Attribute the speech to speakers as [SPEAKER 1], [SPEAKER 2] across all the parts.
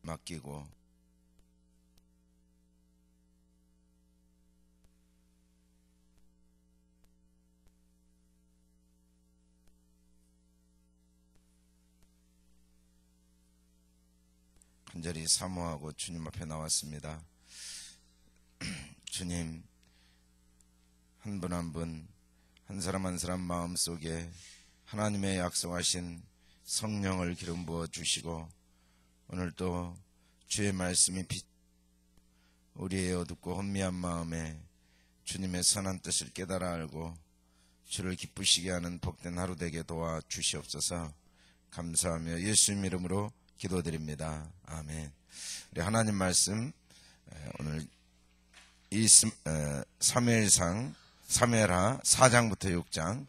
[SPEAKER 1] 맡기고 간절히 사모하고 주님 앞에 나왔습니다. 주님, 한 분 한 분, 한 사람 한 사람 마음속에 하나님의 약속하신 성령을 기름 부어 주시고, 오늘도 주의 말씀이 우리의 어둡고 혼미한 마음에 주님의 선한 뜻을 깨달아 알고 주를 기쁘시게 하는 복된 하루 되게 도와 주시옵소서. 감사하며 예수님 이름으로 기도드립니다. 아멘. 우리 하나님 말씀, 오늘 사무엘하 4장부터 6장,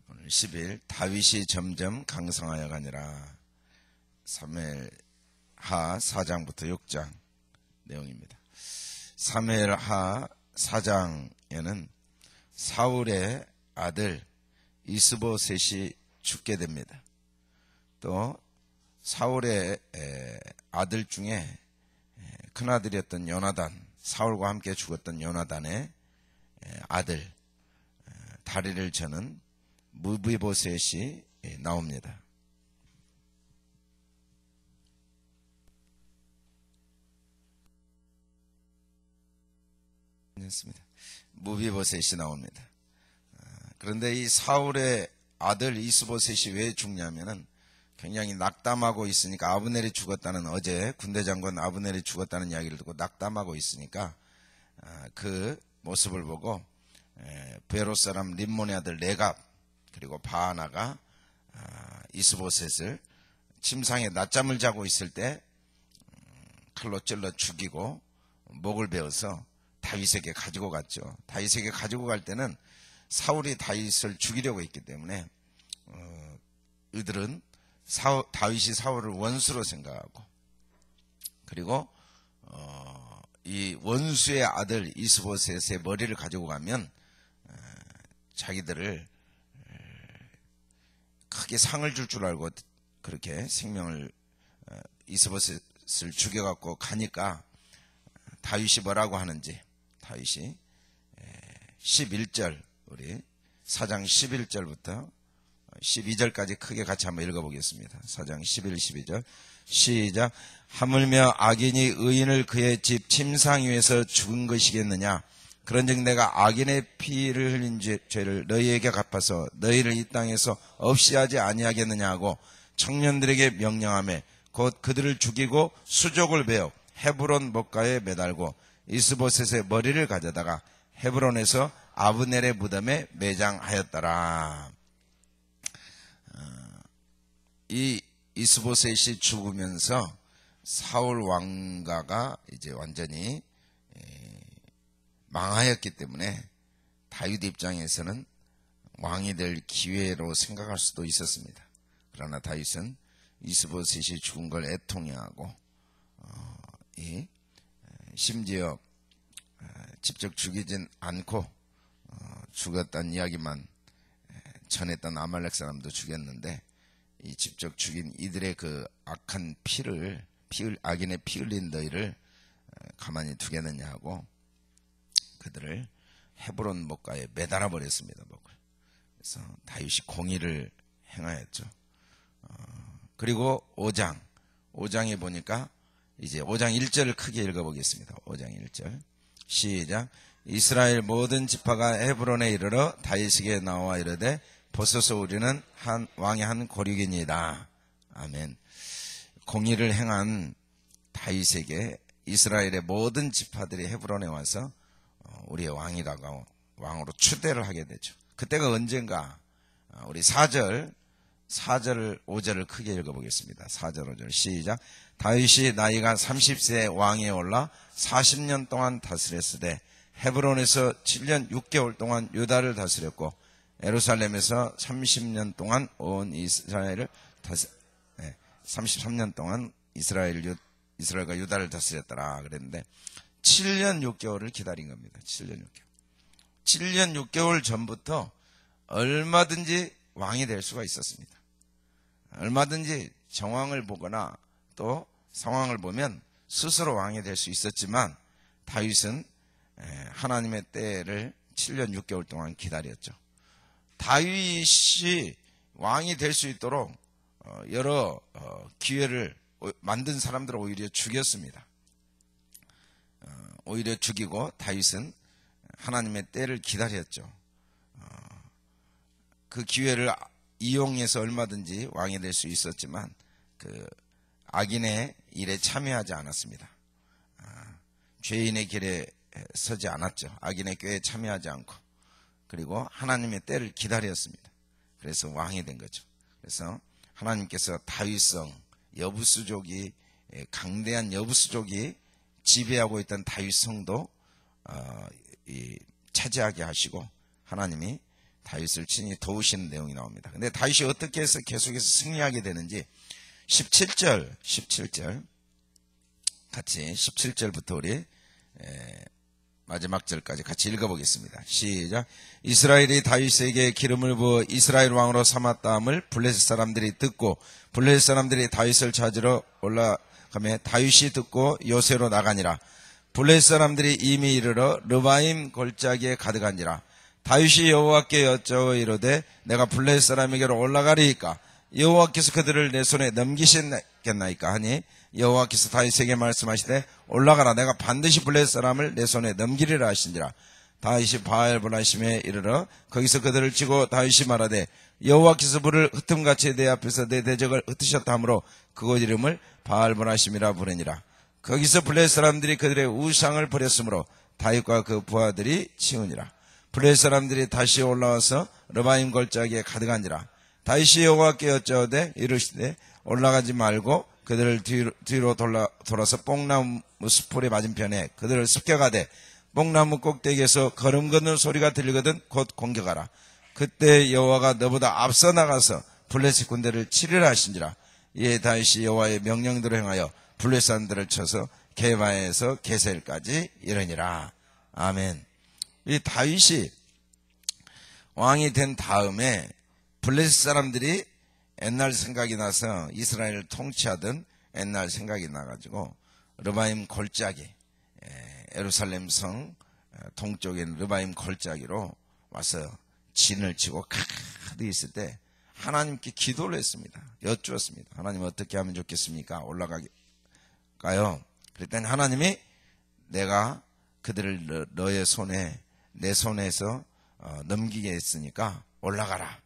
[SPEAKER 1] 오늘 10일 다윗이 점점 강성하여 가니라. 사무엘하 4장부터 6장 내용입니다. 사무엘하 4장에는 사울의 아들 이스보셋이 죽게 됩니다. 또 사울의 아들 중에 큰아들이었던 요나단, 사울과 함께 죽었던 요나단의 아들, 다리를 저는 무비보셋이 나옵니다. 무비보셋이 나옵니다. 그런데 이 사울의 아들 이스보셋이 왜 죽냐면은 굉장히 낙담하고 있으니까, 아브넬이 죽었다는, 어제 군대 장관 아브넬이 죽었다는 이야기를 듣고 낙담하고 있으니까 그 모습을 보고 베롯 사람 림몬의 아들 레갑 그리고 바하나가 이스보셋을 침상에 낮잠을 자고 있을 때 칼로 찔러 죽이고 목을 베어서 다윗에게 가지고 갔죠. 다윗에게 가지고 갈 때는 사울이 다윗을 죽이려고 했기 때문에 이들은 다윗이 사울을 원수로 생각하고, 그리고 이 원수의 아들 이스보셋의 머리를 가지고 가면 자기들을 크게 상을 줄 줄 알고 그렇게 생명을 이스보셋을 죽여갖고 가니까 다윗이 뭐라고 하는지, 다윗이 11절, 우리 4장 11절부터 12절까지 크게 같이 한번 읽어보겠습니다. 4장 11, 12절 시작. 하물며 악인이 의인을 그의 집 침상 위에서 죽은 것이겠느냐. 그런즉 내가 악인의 피를 흘린 죄를 너희에게 갚아서 너희를 이 땅에서 없이 하지 아니하겠느냐 하고 청년들에게 명령하며 곧 그들을 죽이고 수족을 베어 헤브론 목가에 매달고 이스보셋의 머리를 가져다가 헤브론에서 아브넬의 무덤에 매장하였더라. 이 이스보셋이 죽으면서 사울 왕가가 이제 완전히 망하였기 때문에 다윗 입장에서는 왕이 될 기회로 생각할 수도 있었습니다. 그러나 다윗은 이스보셋이 죽은 걸 애통해하고 심지어 직접 죽이진 않고 죽었다는 이야기만 전했던 아말렉 사람도 죽였는데, 이 직접 죽인 이들의 그 악한 악인의 피 흘린 너희를 가만히 두겠느냐 하고 그들을 헤브론 목가에 매달아 버렸습니다. 목을. 그래서 다윗이 공의를 행하였죠. 그리고 5장에 보니까 이제 5장 1절을 크게 읽어보겠습니다. 5장 1절 시작. 이스라엘 모든 지파가 헤브론에 이르러 다윗에게 나와 이르되 보소서 우리는 왕의 한 고륙이니이다. 아멘. 공의를 행한 다윗에게 이스라엘의 모든 지파들이 헤브론에 와서 우리의 왕이라고 왕으로 추대를 하게 되죠. 그때가 언젠가, 우리 4절 5절을 크게 읽어보겠습니다. 4절 5절 시작. 다윗이 나이가 30세에 왕에 올라 40년 동안 다스렸으되 헤브론에서 7년 6개월 동안 유다를 다스렸고 예루살렘에서 30년 동안 온 이스라엘을 33년 동안 이스라엘과 유다를 다스렸더라 그랬는데 7년 6개월을 기다린 겁니다. 7년 6개월. 7년 6개월 전부터 얼마든지 왕이 될 수가 있었습니다. 얼마든지 정황을 보거나 또 상황을 보면 스스로 왕이 될 수 있었지만 다윗은 하나님의 때를 7년 6개월 동안 기다렸죠. 다윗이 왕이 될 수 있도록 여러 기회를 만든 사람들을 오히려 죽였습니다. 오히려 죽이고 다윗은 하나님의 때를 기다렸죠. 그 기회를 이용해서 얼마든지 왕이 될 수 있었지만 그 악인의 일에 참여하지 않았습니다. 죄인의 길에 서지 않았죠. 악인의 꾀에 참여하지 않고, 그리고 하나님의 때를 기다렸습니다. 그래서 왕이 된 거죠. 그래서 하나님께서 다윗성 여부수족이, 강대한 여부수족이 지배하고 있던 다윗성도 차지하게 하시고 하나님이 다윗을 친히 도우시는 내용이 나옵니다. 근데 다윗이 어떻게 해서 계속해서 승리하게 되는지 17절 같이 17절부터 우리 마지막 절까지 같이 읽어보겠습니다. 시작. 이스라엘이 다윗에게 기름을 부어 이스라엘 왕으로 삼았다함을 블레셋 사람들이 듣고 블레셋 사람들이 다윗을 찾으러 올라가며 다윗이 듣고 요새로 나가니라. 블레셋 사람들이 이미 이르러 르바임 골짜기에 가득한지라. 다윗이 여호와께 여쭈어 이르되 내가 블레셋 사람에게로 올라가리이까 여호와께서 그들을 내 손에 넘기시겠나이까 하니 여호와께서 다윗에게 말씀하시되 올라가라. 내가 반드시 블레셋 사람을 내 손에 넘기리라 하신지라. 다윗이 바알보라심에 이르러 거기서 그들을 치고 다윗이 말하되 여호와께서 불을 흩음같이 내 앞에서 내 대적을 흩으셨다 하므로 그곳 이름을 바알보라심이라 부르니라. 거기서 블레셋 사람들이 그들의 우상을 버렸으므로 다윗과 그 부하들이 치우니라. 블레셋 사람들이 다시 올라와서 르바임 골짜기에 가득한지라. 다윗이 여호와께 여쭈어되 이르시되 올라가지 말고 그들을 뒤로 돌아서 뽕나무 수풀의 맞은편에 그들을 습격하되 뽕나무 꼭대기에서 걸음 걷는 소리가 들리거든 곧 공격하라. 그때 여호와가 너보다 앞서 나가서 블레셋 군대를 치리라 하신지라. 이에 다윗이 여호와의 명령대로 행하여 블레셋 사람들을 쳐서 게바에서 게셀까지 이르니라. 아멘. 이 다윗이 왕이 된 다음에 블레셋 사람들이 옛날 생각이 나서 이스라엘을 통치하던 옛날 생각이 나가지고 르바임 골짜기, 예루살렘 성 동쪽에 있는 르바임 골짜기로 와서 진을 치고 가득 있을 때 하나님께 기도를 했습니다. 여쭈었습니다. 하나님 어떻게 하면 좋겠습니까? 올라가요. 그랬더니 하나님이 내가 그들을 너의 손에 내 손에서 넘기게 했으니까 올라가라.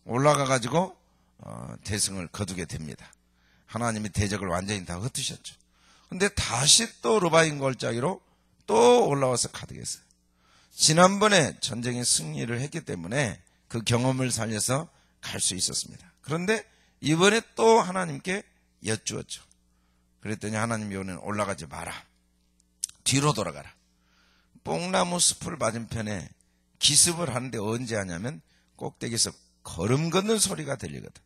[SPEAKER 1] 올라가가지고 대승을 거두게 됩니다. 하나님이 대적을 완전히 다 흩으셨죠. 근데 다시 또 르바임 골짜기로 또 올라와서 가득했어요. 지난번에 전쟁에 승리를 했기 때문에 그 경험을 살려서 갈 수 있었습니다. 그런데 이번에 또 하나님께 여쭈었죠. 그랬더니 하나님이 이번에는 올라가지 마라. 뒤로 돌아가라. 뽕나무 숲을 맞은편에 기습을 하는데 언제 하냐면 꼭대기에서 걸음 걷는 소리가 들리거든.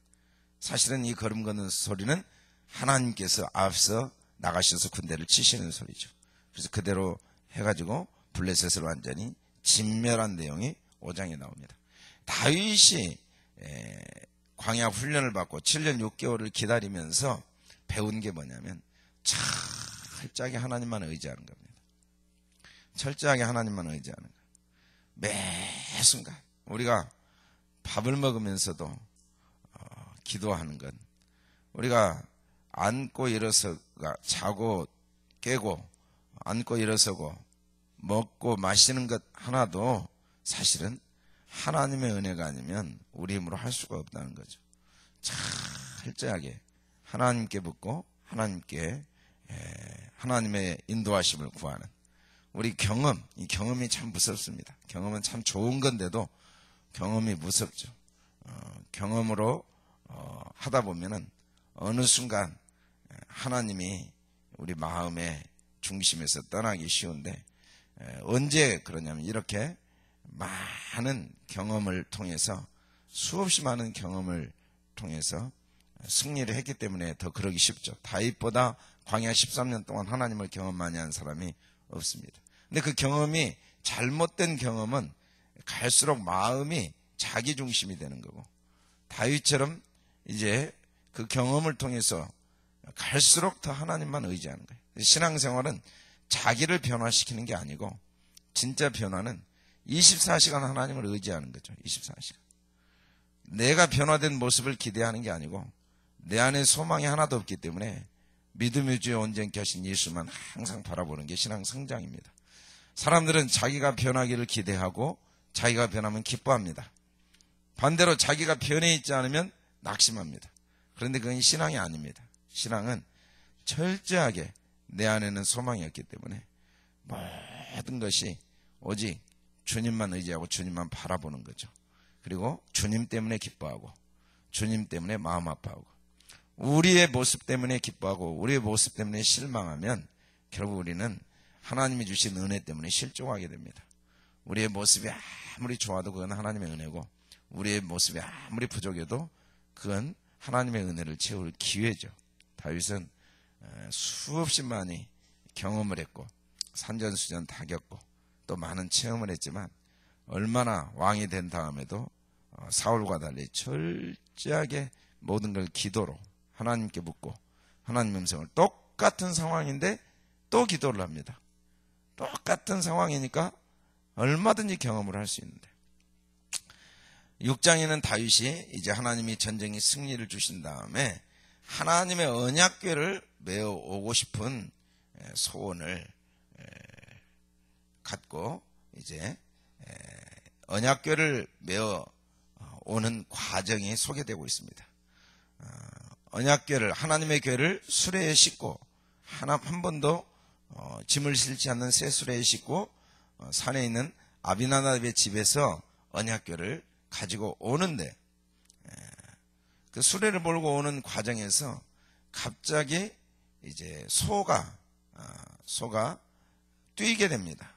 [SPEAKER 1] 사실은 이 걸음 걷는 소리는 하나님께서 앞서 나가셔서 군대를 치시는 소리죠. 그래서 그대로 해가지고 블레셋을 완전히 진멸한 내용이 5장에 나옵니다. 다윗이 광야 훈련을 받고 7년 6개월을 기다리면서 배운 게 뭐냐면 철저하게 하나님만 의지하는 겁니다. 철저하게 하나님만 의지하는 거예요. 매 순간 우리가 밥을 먹으면서도 기도하는 건, 우리가 앉고 일어서가 자고 깨고 앉고 일어서고 먹고 마시는 것 하나도 사실은 하나님의 은혜가 아니면 우리 힘으로 할 수가 없다는 거죠. 철저하게 하나님께 묻고 하나님께 하나님의 인도하심을 구하는 우리 경험, 이 경험이 참 무섭습니다. 경험은 참 좋은 건데도 경험이 무섭죠. 경험으로 하다 보면은 어느 순간 하나님이 우리 마음의 중심에서 떠나기 쉬운데, 언제 그러냐면 이렇게 많은 경험을 통해서, 수없이 많은 경험을 통해서 승리를 했기 때문에 더 그러기 쉽죠. 다윗보다 광야 13년 동안 하나님을 경험 많이 한 사람이 없습니다. 근데 그 경험이 잘못된 경험은 갈수록 마음이 자기 중심이 되는 거고, 다윗처럼 이제 그 경험을 통해서 갈수록 더 하나님만 의지하는 거예요. 신앙생활은 자기를 변화시키는 게 아니고 진짜 변화는 24시간 하나님을 의지하는 거죠. 24시간. 내가 변화된 모습을 기대하는 게 아니고 내 안에 소망이 하나도 없기 때문에 믿음의 주에 온전케 하신 예수만 항상 바라보는 게 신앙 성장입니다. 사람들은 자기가 변하기를 기대하고 자기가 변하면 기뻐합니다. 반대로 자기가 변해 있지 않으면 낙심합니다. 그런데 그건 신앙이 아닙니다. 신앙은 철저하게 내 안에는 소망이 없기 때문에 모든 것이 오직 주님만 의지하고 주님만 바라보는 거죠. 그리고 주님 때문에 기뻐하고 주님 때문에 마음 아파하고 우리의 모습 때문에 기뻐하고 우리의 모습 때문에 실망하면 결국 우리는 하나님이 주신 은혜 때문에 실종하게 됩니다. 우리의 모습이 아무리 좋아도 그건 하나님의 은혜고 우리의 모습이 아무리 부족해도 그건 하나님의 은혜를 채울 기회죠. 다윗은 수없이 많이 경험을 했고 산전수전 다 겪고 또 많은 체험을 했지만 얼마나 왕이 된 다음에도 사울과 달리 철저하게 모든 걸 기도로 하나님께 묻고 하나님 음성을 똑같은 상황인데 또 기도를 합니다. 똑같은 상황이니까 얼마든지 경험을 할 수 있는데 6장에는 다윗이 이제 하나님이 전쟁의 승리를 주신 다음에 하나님의 언약궤를 메어 오고 싶은 소원을 갖고 이제 언약궤를 메어 오는 과정이 소개되고 있습니다. 언약궤를 하나님의 궤를 수레에 싣고 한 번도 짐을 실지 않는 새 수레에 싣고 산에 있는 아비나답의 집에서 언약궤를 가지고 오는데 그 수레를 몰고 오는 과정에서 갑자기 이제 소가 뛰게 됩니다.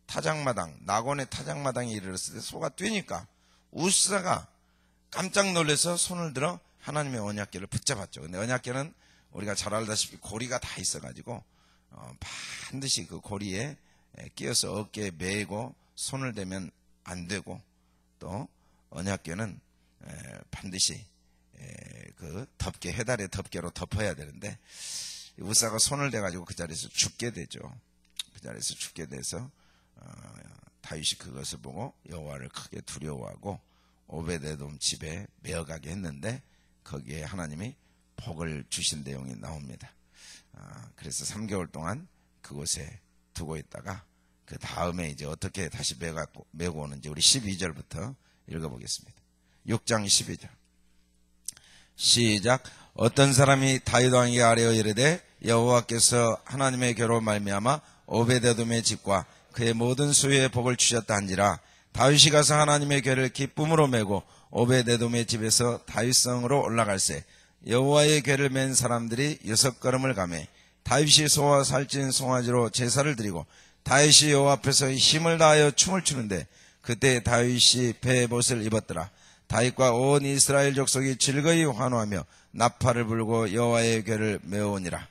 [SPEAKER 1] 타작마당, 낙원의 타작마당에 이르렀을 때 소가 뛰니까 우사가 깜짝 놀라서 손을 들어 하나님의 언약궤를 붙잡았죠. 근데 언약궤는 우리가 잘 알다시피 고리가 다 있어가지고 반드시 그 고리에 끼어서 어깨에 매고 손을 대면 안 되고 또 언약궤는 반드시 그 덮개, 해달의 덮개로 덮어야 되는데 우사가 손을 대가지고 그 자리에서 죽게 되죠. 그 자리에서 죽게 돼서 다윗이 그것을 보고 여호와를 크게 두려워하고 오베데돔 집에 메어가게 했는데 거기에 하나님이 복을 주신 내용이 나옵니다. 그래서 3개월 동안 그곳에 두고 있다가 그 다음에 이제 어떻게 다시 메고 오는지 우리 12절부터 읽어보겠습니다. 6장 12절 시작. 어떤 사람이 다윗 왕에게 아뢰어 이르되 여호와께서 하나님의 궤로 말미암아 오베데돔의 집과 그의 모든 수요에 복을 주셨다 한지라 다윗이 가서 하나님의 궤를 기쁨으로 메고 오베데돔의 집에서 다윗성으로 올라갈새 여호와의 궤를 맨 사람들이 6걸음을 가매 다윗이 소와 살찐 송아지로 제사를 드리고 다윗이 여호와 앞에서 힘을 다하여 춤을 추는데 그때 다윗이 베옷을 입었더라. 다윗과 온 이스라엘 족속이 즐거이 환호하며 나팔을 불고 여호와의 궤를 메어오니라.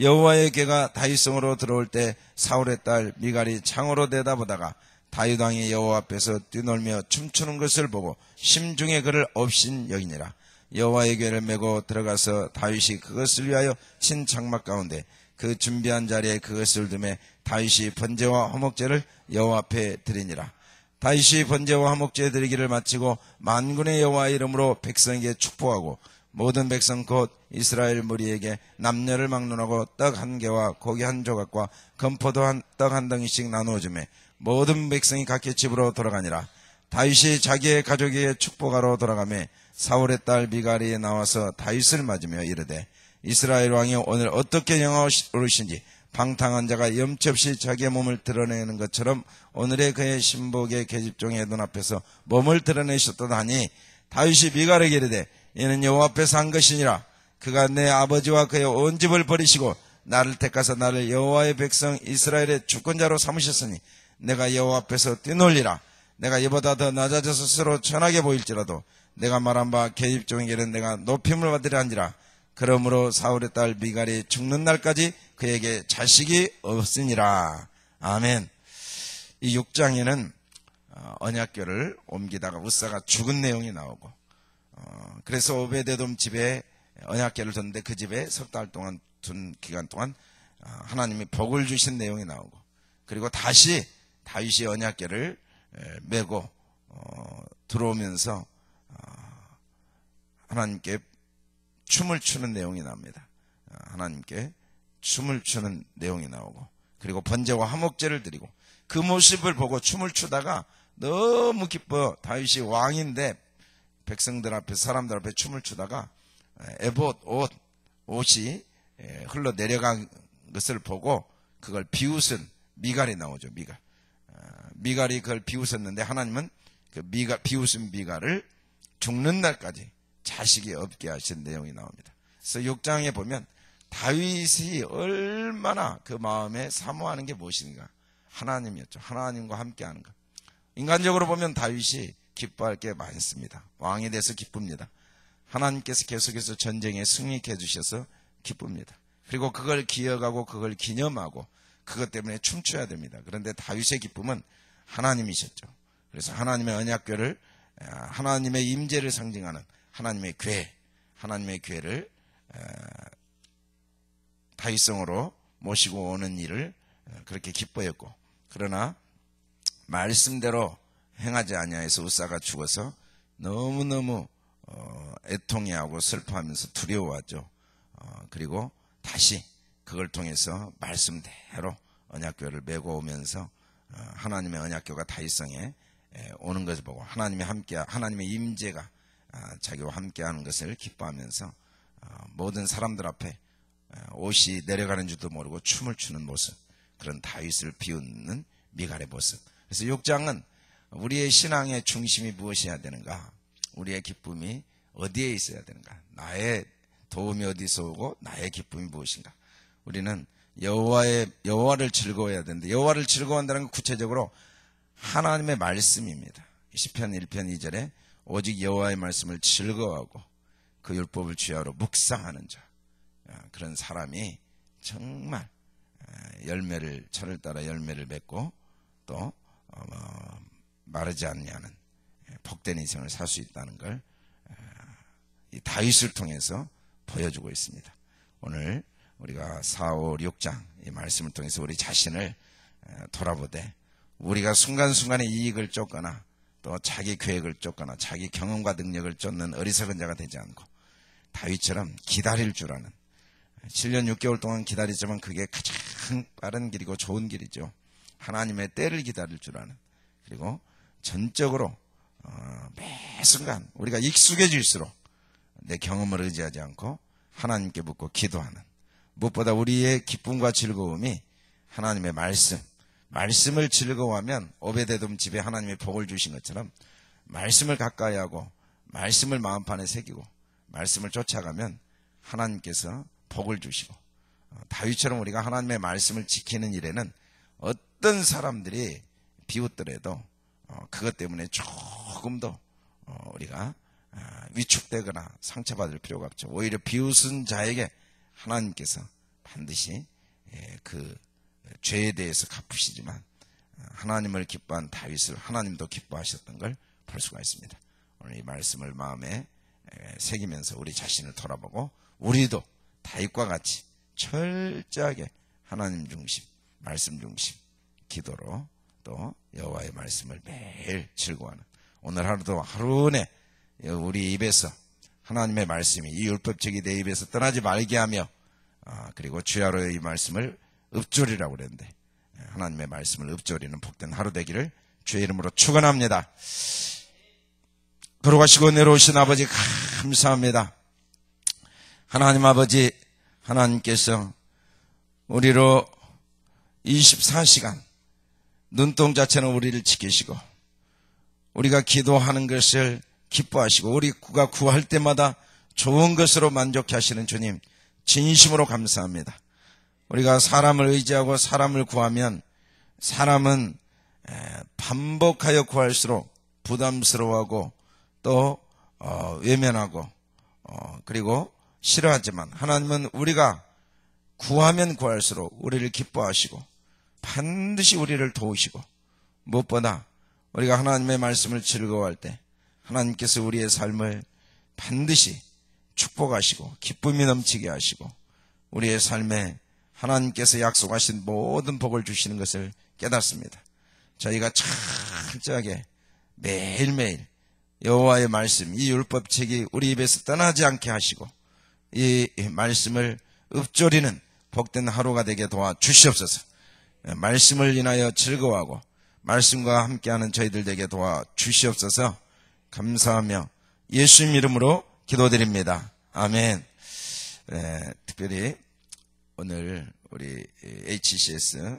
[SPEAKER 1] 여호와의 궤가 다윗성으로 들어올 때 사울의 딸 미갈이 창으로 내다보다가 다윗 왕이 여호와 앞에서 뛰놀며 춤추는 것을 보고 심중에 그를 업신 여기니라. 여호와의 궤를 메고 들어가서 다윗이 그것을 위하여 친 장막 가운데 그 준비한 자리에 그것을 두매 다윗이 번제와 화목제를 여호와 앞에 드리니라. 다윗이 번제와 화목제 드리기를 마치고 만군의 여호와 이름으로 백성에게 축복하고 모든 백성 곧 이스라엘 무리에게 남녀를 막론하고 떡 한 개와 고기 한 조각과 건포도 떡 한 덩이씩 나누어 주매 모든 백성이 각기 집으로 돌아가니라. 다윗이 자기의 가족에게 축복하러 돌아가매 사울의 딸 미갈이 나와서 다윗을 맞으며 이르되 이스라엘 왕이 오늘 어떻게 영화로우신지 방탕한 자가 염치 없이 자기의 몸을 드러내는 것처럼 오늘의 그의 신복의 계집종의 눈앞에서 몸을 드러내셨도다 하니 다윗이 미갈에게 이르되 이는 여호와 앞에서 한 것이니라. 그가 내 아버지와 그의 온 집을 버리시고 나를 택하사 나를 여호와의 백성 이스라엘의 주권자로 삼으셨으니 내가 여호와 앞에서 뛰놀리라. 내가 이보다 더 낮아져서 스스로 천하게 보일지라도 내가 말한 바 계집종에게는 내가 높임을 받으려 한지라. 그러므로 사울의 딸 미갈이 죽는 날까지 그에게 자식이 없으니라. 아멘. 이 6장에는 언약궤를 옮기다가 우사가 죽은 내용이 나오고 그래서 오베데돔 집에 언약궤를 뒀는데 그 집에 석 달 동안 둔 기간 동안 하나님이 복을 주신 내용이 나오고, 그리고 다시 다윗이 언약궤를 메고 들어오면서 하나님께 춤을 추는 내용이 나옵니다. 하나님께 춤을 추는 내용이 나오고, 그리고 번제와 화목제를 드리고, 그 모습을 보고 춤을 추다가 너무 기뻐. 다윗이 왕인데 백성들 앞에, 사람들 앞에 춤을 추다가 에봇 옷이 흘러 내려간 것을 보고 그걸 비웃은 미갈이 나오죠. 미갈이 그걸 비웃었는데 하나님은 그 비웃은 미갈을 죽는 날까지 자식이 없게 하신 내용이 나옵니다. 그래서 6장에 보면 다윗이 얼마나 그 마음에 사모하는 게 무엇인가? 하나님이었죠. 하나님과 함께하는 것. 인간적으로 보면 다윗이 기뻐할 게 많습니다. 왕이 돼서 기쁩니다. 하나님께서 계속해서 전쟁에 승리케 해주셔서 기쁩니다. 그리고 그걸 기억하고 그걸 기념하고 그것 때문에 춤춰야 됩니다. 그런데 다윗의 기쁨은 하나님이셨죠. 그래서 하나님의 언약궤를, 하나님의 임재를 상징하는 하나님의 궤, 하나님의 궤를 다윗성으로 모시고 오는 일을 그렇게 기뻐했고, 그러나 말씀대로 행하지 아니하여서 우사가 죽어서 너무너무 애통해하고 슬퍼하면서 두려워하죠. 그리고 다시 그걸 통해서 말씀대로 언약궤를 메고 오면서 하나님의 언약궤가 다윗성에 오는 것을 보고 하나님의 임재가 자기와 함께하는 것을 기뻐하면서 모든 사람들 앞에 옷이 내려가는 줄도 모르고 춤을 추는 모습, 그런 다윗을 비웃는 미갈의 모습. 그래서 6장은 우리의 신앙의 중심이 무엇이어야 되는가? 우리의 기쁨이 어디에 있어야 되는가? 나의 도움이 어디서 오고 나의 기쁨이 무엇인가? 우리는 여호와를 즐거워해야 되는데, 여호와를 즐거워한다는 건 구체적으로 하나님의 말씀입니다. 시편 1편 2절에 오직 여호와의 말씀을 즐거워하고 그 율법을 주야로 묵상하는 자, 그런 사람이 정말 철을 따라 열매를 맺고 또 마르지 않냐는 복된 인생을 살 수 있다는 걸 이 다윗을 통해서 보여주고 있습니다. 오늘 우리가 4, 5, 6장 이 말씀을 통해서 우리 자신을 돌아보되, 우리가 순간순간에 이익을 쫓거나 또 자기 계획을 쫓거나 자기 경험과 능력을 쫓는 어리석은 자가 되지 않고 다윗처럼 기다릴 줄 아는, 7년 6개월 동안 기다리지만 그게 가장 빠른 길이고 좋은 길이죠. 하나님의 때를 기다릴 줄 아는, 그리고 전적으로 매 순간 우리가 익숙해질수록 내 경험을 의지하지 않고 하나님께 묻고 기도하는, 무엇보다 우리의 기쁨과 즐거움이 하나님의 말씀을 즐거워하면 오베데돔 집에 하나님의 복을 주신 것처럼 말씀을 가까이 하고 말씀을 마음판에 새기고 말씀을 쫓아가면 하나님께서 복을 주시고, 다윗처럼 우리가 하나님의 말씀을 지키는 일에는 어떤 사람들이 비웃더라도 그것 때문에 조금도 우리가 위축되거나 상처받을 필요가 없죠. 오히려 비웃은 자에게 하나님께서 반드시 그 죄에 대해서 갚으시지만 하나님을 기뻐한 다윗을 하나님도 기뻐하셨던 걸 볼 수가 있습니다. 오늘 이 말씀을 마음에 새기면서 우리 자신을 돌아보고, 우리도 다윗과 같이 철저하게 하나님 중심, 말씀 중심 기도로 또 여호와의 말씀을 매일 즐거워하는, 오늘 하루도 하루에 우리 입에서 하나님의 말씀이, 이 율법책이 내 입에서 떠나지 말게 하며, 그리고 주야로 이 말씀을 읊조리라고 그랬는데 하나님의 말씀을 읊조리는 복된 하루 되기를 주의 이름으로 축원합니다. 걸어가시고 내려오신 아버지 감사합니다. 하나님 아버지, 하나님께서 우리로 24시간 눈동자처럼 우리를 지키시고 우리가 기도하는 것을 기뻐하시고 우리가 구할 때마다 좋은 것으로 만족해 하시는 주님, 진심으로 감사합니다. 우리가 사람을 의지하고 사람을 구하면 사람은 반복하여 구할수록 부담스러워하고 또 외면하고 그리고 싫어하지만, 하나님은 우리가 구하면 구할수록 우리를 기뻐하시고 반드시 우리를 도우시고, 무엇보다 우리가 하나님의 말씀을 즐거워할 때 하나님께서 우리의 삶을 반드시 축복하시고 기쁨이 넘치게 하시고 우리의 삶에 하나님께서 약속하신 모든 복을 주시는 것을 깨닫습니다. 저희가 철저하게 매일매일 여호와의 말씀, 이 율법책이 우리 입에서 떠나지 않게 하시고 이 말씀을 읊조리는 복된 하루가 되게 도와주시옵소서. 말씀을 인하여 즐거워하고 말씀과 함께하는 저희들 되게 도와주시옵소서. 감사하며 예수님 이름으로 기도드립니다. 아멘. 특별히 오늘 우리 HCS